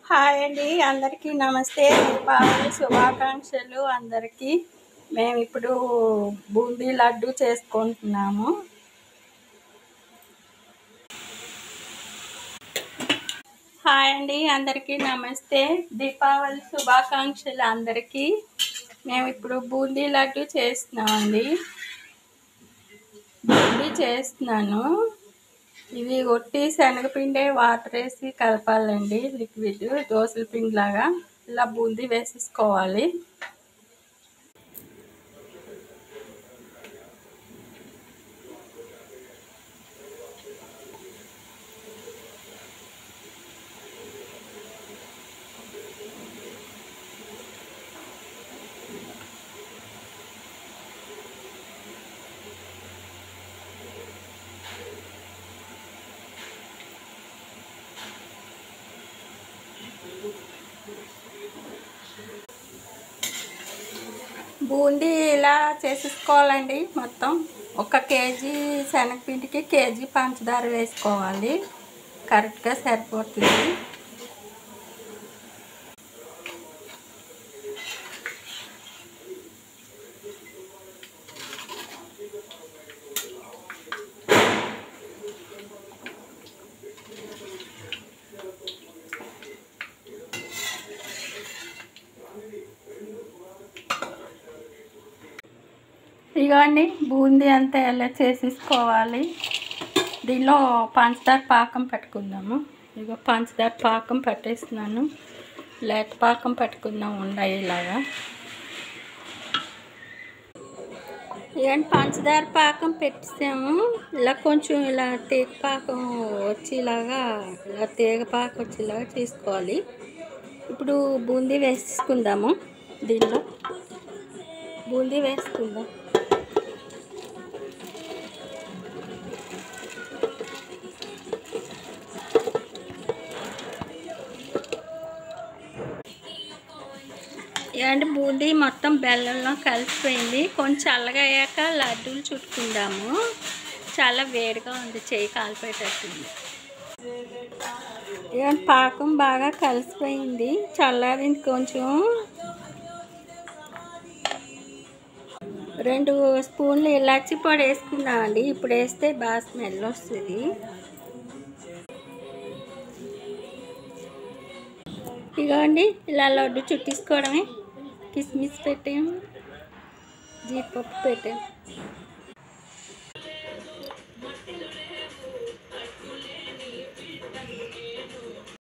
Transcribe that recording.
Hi అండి, అందరికీ నమస్తే. దీపావళి శుభాకాంక్షలు అందరికీ. మేము ఇప్పుడు బూందీ లడ్డు చేసుకుంటున్నాము. హాయ్ అండి, అందరికీ నమస్తే. దీపావళి శుభాకాంక్షలు అందరికీ. మేము ఇప్పుడు బూందీ లడ్డు చేస్తున్నామండి. బూందీ చేస్తున్నాను. ఇవి ఒట్టి శనగపిండి వాటర్ వేసి కలపాలండి. లిక్విడ్ దోసల పిండి లాగా ఇలా బూందీ వేసేసుకోవాలి. బూందీ ఇలా చేసేసుకోవాలండి. మొత్తం 1 కేజీ శనగపిండికి కేజీ పంచదార వేసుకోవాలి. కరెక్ట్గా సరిపోతుంది. ఇవన్నీ బూందీ అంతా ఎలా చేసేసుకోవాలి. దీనిలో పంచదార పాకం పెట్టుకుందాము. ఇగో పంచదార పాకం పెట్టేస్తున్నాను. లేత పాకం పెట్టుకుందాం ఉన్నాయి ఇలాగా. ఇవన్నీ పంచదార పాకం పెట్టేసాము. ఇలా కొంచెం ఇలా తీగ పాకం వచ్చేలాగా, ఇలా తీగ పాకం వచ్చేలాగా చేసుకోవాలి. ఇప్పుడు బూందీ వేసుకుందాము. దీనిలో బూందీ వేసుకుందాం. ఇలాంటి బూందీ మొత్తం బెల్లంలో కలిసిపోయింది. కొంచెం చల్లగా అయ్యాక లడ్డూలు చుట్టుకుందాము. చాలా వేడిగా ఉంది, చేయి కాలిపోయేటట్టుంది. ఇలాంటి పాకం బాగా కలిసిపోయింది, చల్లారింది. కొంచెం 2 స్పూన్లు ఇలాచి పొడి వేసుకుందామండి. ఇప్పుడు వేస్తే బాగా స్మెల్ వస్తుంది. ఇదిగోండి, ఇలా లడ్డు చుట్టేసుకోవడమే. కిస్మిస్ పెట్టాము, జీడిపప్పు పెట్టాము.